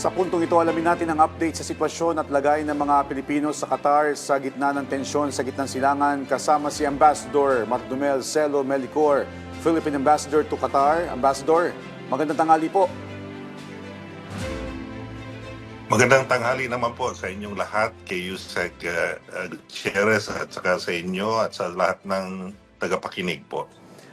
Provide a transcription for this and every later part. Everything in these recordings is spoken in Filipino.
Sa puntong ito, alamin natin ang update sa sitwasyon at lagay ng mga Pilipino sa Qatar sa gitna ng tensyon sa gitnang silangan. Kasama si Ambassador Marcdumel Celo Melicor, Philippine Ambassador to Qatar. Ambassador, magandang tanghali po. Magandang tanghali naman po sa inyong lahat, kay Yusek Gutierrez at saka sa inyo at sa lahat ng tagapakinig po.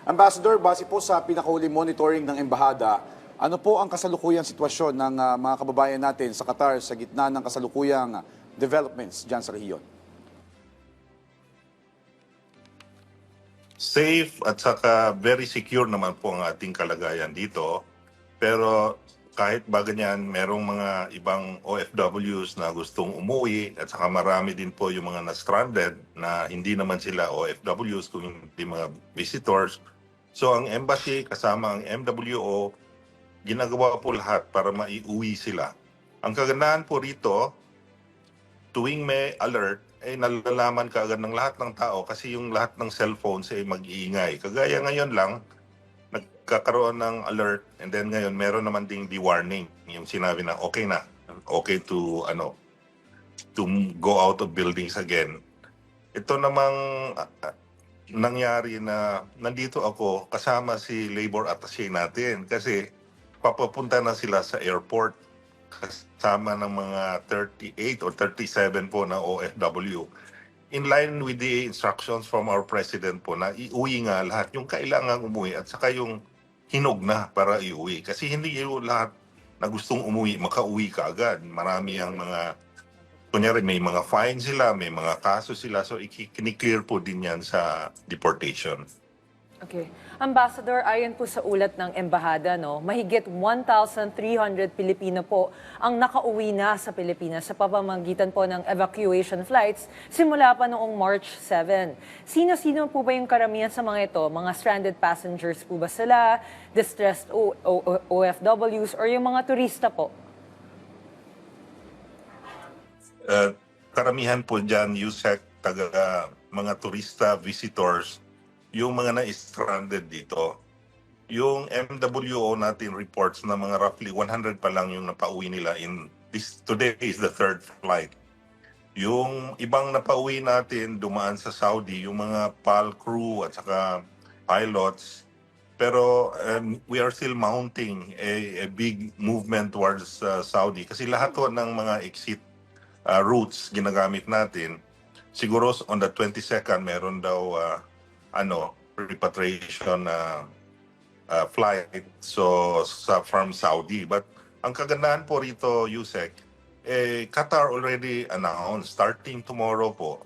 Ambassador, base po sa pinakahuli monitoring ng Embahada, ano po ang kasalukuyang sitwasyon ng mga kababayan natin sa Qatar sa gitna ng kasalukuyang developments dyan sa rehiyon? Safe at saka very secure naman po ang ating kalagayan dito. Pero kahit ba ganyan, merong mga ibang OFWs na gustong umuwi at saka marami din po yung mga na-stranded na hindi naman sila OFWs kung hindi mga visitors. So ang embassy kasama ang MWO, ginagawa po lahat para maiuwi sila. Ang kagandahan po rito, tuwing may alert, nalalaman kaagad ng lahat ng tao kasi yung lahat ng cellphones ay mag-iingay. Kagaya ngayon lang, nagkakaroon ng alert and then ngayon meron naman ding warning. Yung sinabi na okay na, okay to go out of buildings again. Ito namang nangyari na nandito ako kasama si labor attaché natin kasi papapunta na sila sa airport kasama ng mga 38 or 37 po na OFW. In line with the instructions from our president po na iuwi nga lahat yung kailangang umuwi at saka yung hinog na para iuwi. Kasi hindi yung lahat na gustong umuwi, makauwi ka agad. Marami ang mga, kunyari may mga fine sila, may mga kaso sila, so kiniklear po din yan sa deportation. Okay. Ambassador, ayon po sa ulat ng Embahada, mahigit 1,300 Pilipino po ang nakauwi na sa Pilipinas sa pamamagitan po ng evacuation flights simula pa noong March 7. Sino-sino po ba yung karamihan sa mga ito? Mga stranded passengers po ba sila? Distressed OFWs or yung mga turista po? Karamihan po dyan, Yusek, mga turista, visitors, yung mga na-stranded dito. Yung MWO natin reports na mga roughly 100 pa lang yung napauwi nila today is the third flight. Yung ibang napauwi natin dumaan sa Saudi, yung mga PAL crew at saka pilots. Pero we are still mounting a big movement towards Saudi kasi lahat po ng mga exit routes ginagamit natin. Siguro on the 22nd meron daw repatriation flight from Saudi. But ang kagandahan po rito, Yusek, Qatar already announced starting tomorrow po,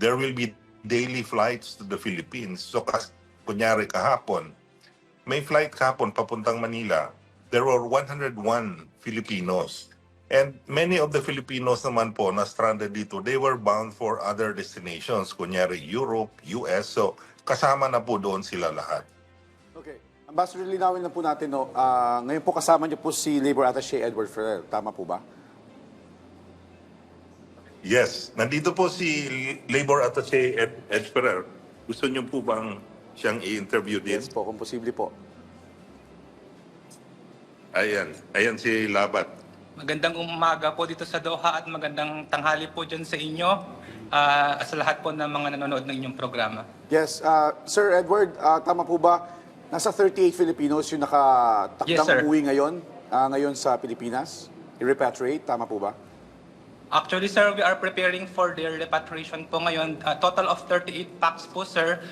there will be daily flights to the Philippines. So kunyari kahapon, may flight kahapon papuntang Manila. There were 101 Filipinos. And many of the Filipinos naman po na stranded dito, they were bound for other destinations, kunyari Europe, US, so kasama na po doon sila lahat. Okay. Ambassador, linawin na po natin, ngayon po kasama niyo po si Labor Attaché Edward Ferrer. Tama po ba? Yes. Nandito po si Labor Attaché Ed Ferrer. Gusto niyo po bang siyang i-interview din? Yes po, kung posible po. Ayan si Labat. Magandang umaga po dito sa Doha at magandang tanghali po dyan sa inyo sa lahat po ng mga nanonood ng inyong programa. Yes, Sir Edward, tama po ba? Nasa 38 Filipinos yung nakatakdang Yes, sir. umuwi ngayon sa Pilipinas? I-repatriate, tama po ba? Actually, sir, we are preparing for their repatriation po ngayon. Total of 38 packs po, sir.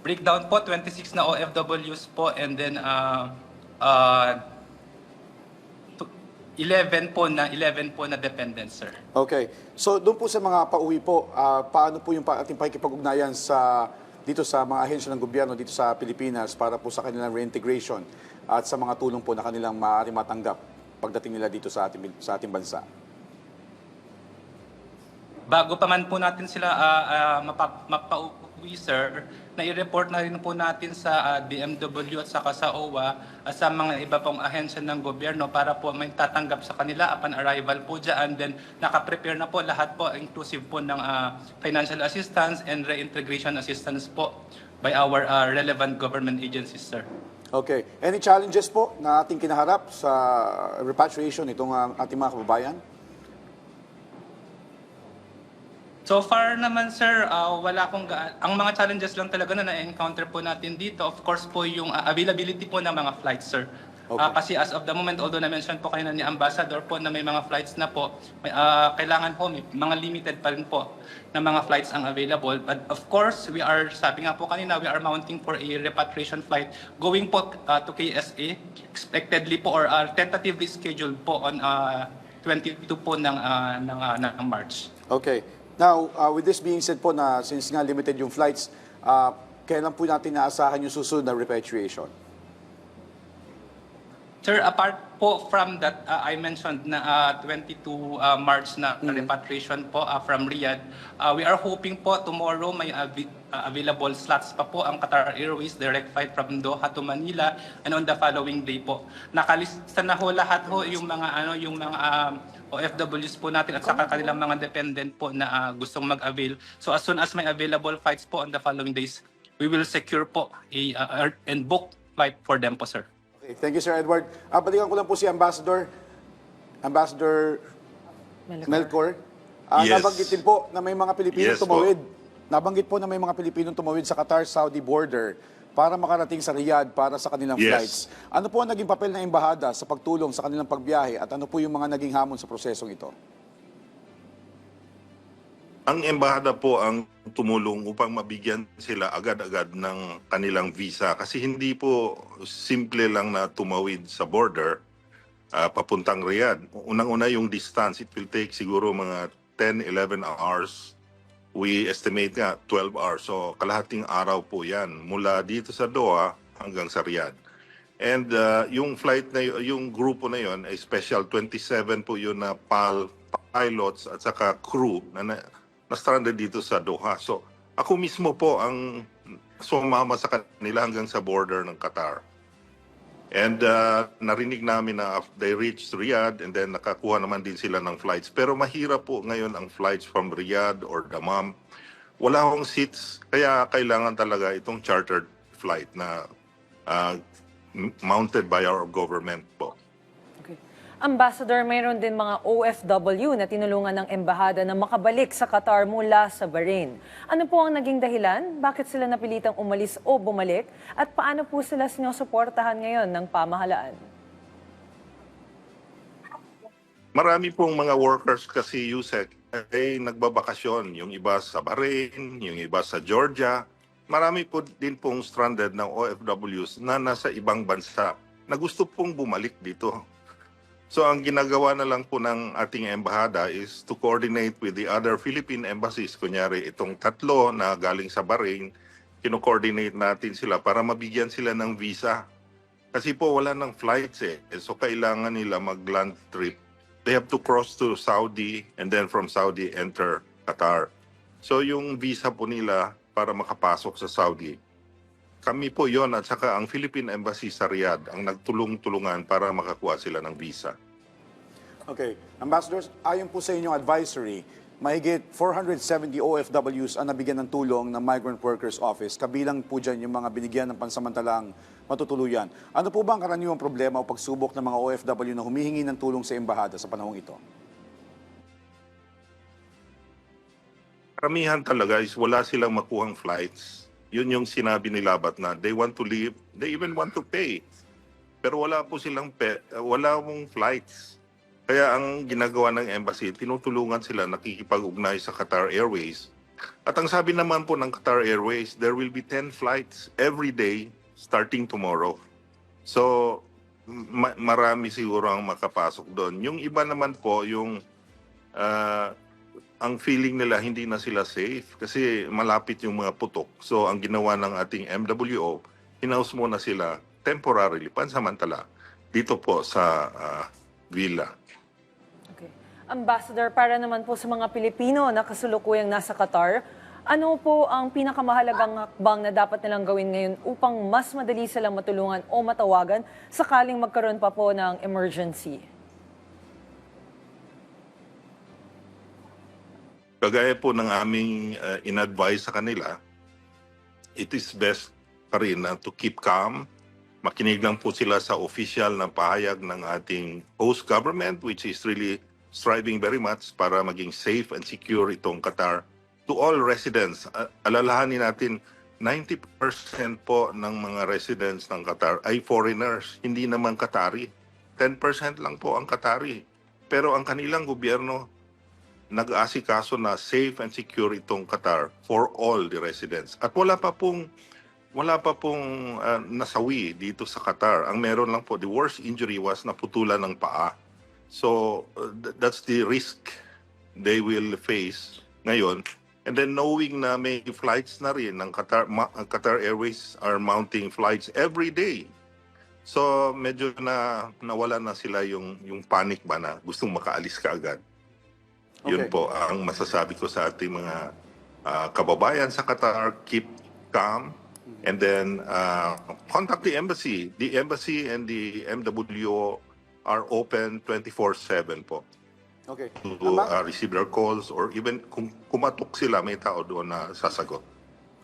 Breakdown po, 26 na OFWs po and then 11 po na dependents, sir. Okay. So doon po sa mga pauwi po, paano po yung ating pakikipag-ugnayan dito sa mga ahensya ng gobyerno dito sa Pilipinas para po sa kanilang reintegration at sa mga tulong po na kanilang maaari matanggap pagdating nila dito sa ating bansa? Bago pa man po natin sila mapauwi, sir, na-i-report na rin po natin sa DMW at saka sa OWA at sa mga iba pong ahensya ng gobyerno para po may tatanggap sa kanila upon arrival po dyan. Then nakaprepare na po lahat po, inclusive po ng financial assistance and reintegration assistance po by our relevant government agencies, sir. Okay. Any challenges po na ating kinaharap sa repatriation itong ating mga kababayan? So far naman sir, wala pong ang mga challenges lang talaga na na-encounter po natin dito, of course po yung availability po ng mga flights sir. Okay. Kasi as of the moment, although na-mention po kanina ni Ambassador po na may mga flights na po, kailangan po may mga limited pa rin po na mga flights ang available. But of course, sabi nga po kanina, we are mounting for a repatriation flight going po to KSA, expectedly po or tentatively scheduled po on 22 po ng March. Okay. Now, with this being said po na since nga limited yung flights, kailan po natin naasahan yung susunod na repatriation? Sir, apart po from that, I mentioned na 22 March na repatriation po from Riyadh, we are hoping po tomorrow may available slots pa po ang Qatar Airways direct flight from Doha to Manila, and on the following day po. Nakalista na ho lahat ho yung mga OFWs po natin at saka kanilang mga dependent po na gustong mag-avail. So as soon as may available flights po on the following days, we will secure po and book flight for them po, sir. Okay. Thank you, Sir Edward. Balikan ko lang po si Ambassador Melchor. Yes. Nabanggit din po na may mga Pilipinong Yes po. tumawid. Nabanggit po na may mga Pilipinong tumawid sa Qatar-Saudi border para makarating sa Riyadh para sa kanilang Yes. flights. Ano po ang naging papel ng embahada sa pagtulong sa kanilang pagbiyahe at ano po yung mga naging hamon sa prosesong ito? Ang embahada po ang tumulong upang mabigyan sila agad-agad ng kanilang visa kasi hindi po simple lang na tumawid sa border papuntang Riyadh. Unang-una yung distance, it will take siguro mga 10-11 hours. We estimate nga 12 hours. So kalahating araw po yan mula dito sa Doha hanggang sa Riyadh. And yung flight na yung grupo na yon ay special 27 po yun na pilots at saka crew na stranded dito sa Doha. So ako mismo po ang sumama sa kanila hanggang sa border ng Qatar. And narinig namin na they reached Riyadh and then nakakuha naman din sila ng flights. Pero mahirap po ngayon ang flights from Riyadh or Dammam. Wala akong seats, kaya kailangan talaga itong chartered flight na mounted by our government po. Okay. Ambassador, mayroon din mga OFW na tinulungan ng embahada na makabalik sa Qatar mula sa Bahrain. Ano po ang naging dahilan? Bakit sila napilitang umalis o bumalik? At paano po sila sinusuportahan ngayon ng pamahalaan? Marami pong mga workers kasi USEC ay nagbabakasyon. Yung iba sa Bahrain, yung iba sa Georgia. Marami po din pong stranded ng OFWs na nasa ibang bansa na gusto pong bumalik dito. So ang ginagawa na lang po ng ating embahada is to coordinate with the other Philippine embassies. Kunyari itong tatlo na galing sa Bahrain, kino-coordinate natin sila para mabigyan sila ng visa. Kasi po wala ng flights eh. So kailangan nila mag-land trip. They have to cross to Saudi and then from Saudi enter Qatar. So yung visa po nila para makapasok sa Saudi, kami po yon at saka ang Philippine Embassy sa Riyadh ang nagtulong-tulungan para makakuha sila ng visa. Okay. Ambassadors, ayon po sa inyong advisory, mahigit 470 OFWs ang nabigyan ng tulong ng Migrant Workers Office. Kabilang po dyan yung mga binigyan ng pansamantalang matutuluyan. Ano po ba ang karaniwang problema o pagsubok ng mga OFW na humihingi ng tulong sa embahada sa panahong ito? Karamihan talaga is wala silang makuhang flights. Yun yung sinabi ni Labat na they want to leave, they even want to pay. Pero wala po silang wala mong flights. Kaya ang ginagawa ng embassy, tinutulungan sila, nakikipag-ugnay sa Qatar Airways. At ang sabi naman po ng Qatar Airways, there will be 10 flights every day starting tomorrow. So marami siguro ang makapasok doon. Yung iba naman po, yung ang feeling nila hindi na sila safe kasi malapit yung mga putok. So ang ginawa ng ating MWO, hinaus muna sila temporarily, pansamantala, dito po sa villa. Okay. Ambassador, para naman po sa mga Pilipino na kasulukuyang nasa Qatar, ano po ang pinakamahalagang hakbang na dapat nilang gawin ngayon upang mas madali silang matulungan o matawagan sakaling magkaroon pa po ng emergency? Kagaya po ng aming in-advise sa kanila, it is best pa rin to keep calm Makinig lang po sila sa official na pahayag ng ating host government, which is really striving very much para maging safe and secure itong Qatar to all residents. Alalahanin natin, 90% po ng mga residents ng Qatar ay foreigners, hindi naman Qatari. 10% lang po ang Qatari. Pero ang kanilang gobyerno nag-aasikaso na safe and secure itong Qatar for all the residents. At wala pa pong nasawi dito sa Qatar. Ang meron lang po, the worst injury was naputulan ng paa. So that's the risk they will face ngayon. And then knowing na may flights na rin ng Qatar Airways are mounting flights every day. So medyo nawala na sila yung panic ba na gustong makaalis kaagad. Yun Okay. po ang masasabi ko sa ating mga kababayan sa Qatar. Keep calm and then contact the embassy. The embassy and the MWO are open 24/7 po Okay. to receive their calls, or even kung kumatok sila, may tao doon na sasagot.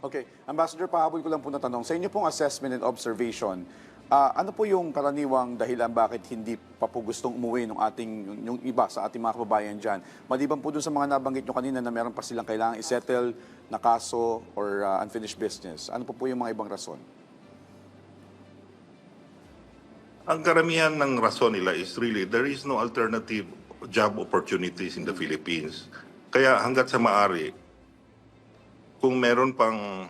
Okay. Ambassador, pahabol ko lang po na tanong. Sa inyo pong assessment and observation, ano po yung karaniwang dahilan bakit hindi pa po gustong umuwi yung iba sa ating mga kababayan dyan? Maliban po dun sa mga nabanggit nyo kanina na meron pa silang kailangang isettle na kaso or unfinished business. Ano po yung mga ibang rason? Ang karamihan ng rason nila is really there is no alternative job opportunities in the Philippines. Kaya hanggat sa maaari, kung meron pang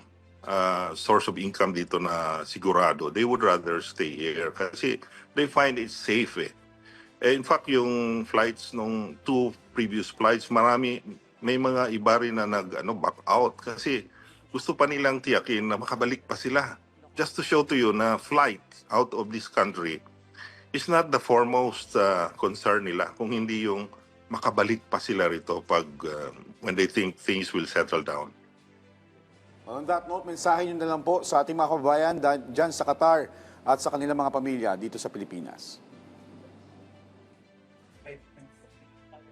source of income dito na sigurado, they would rather stay here kasi they find it safe eh. In fact, yung flights nung 2 previous flights, may mga iba rin na back out kasi gusto pa nilang tiyakin na makabalik pa sila. Just to show to you na flight out of this country is not the foremost concern nila, kung hindi yung makabalik pa sila rito when they think things will settle down. On that note, mensahe nyo na lang po sa ating mga kababayan dyan sa Qatar at sa kanilang mga pamilya dito sa Pilipinas.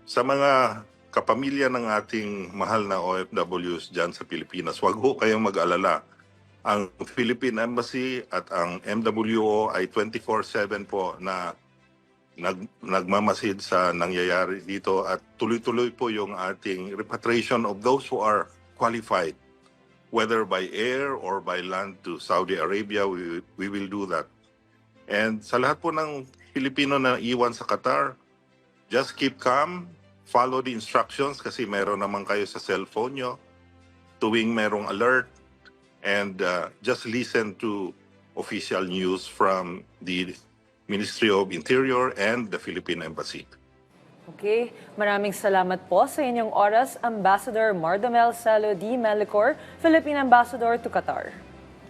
Sa mga kapamilya ng ating mahal na OFWs dyan sa Pilipinas, huwag ho kayong mag-alala. Ang Philippine Embassy at ang MWO ay 24/7 po na nagmamasid sa nangyayari dito at tuloy-tuloy po yung ating repatriation of those who are qualified, whether by air or by land to Saudi Arabia. We will do that. And sa lahat po ng Pilipino na iwan sa Qatar, just keep calm, follow the instructions kasi meron naman kayo sa cellphone nyo, tuwing merong alert, and just listen to official news from the Ministry of Interior and the Philippine Embassy. Okay, maraming salamat po sa inyong oras, Ambassador Mardomel Salo D. Melicor, Philippine Ambassador to Qatar.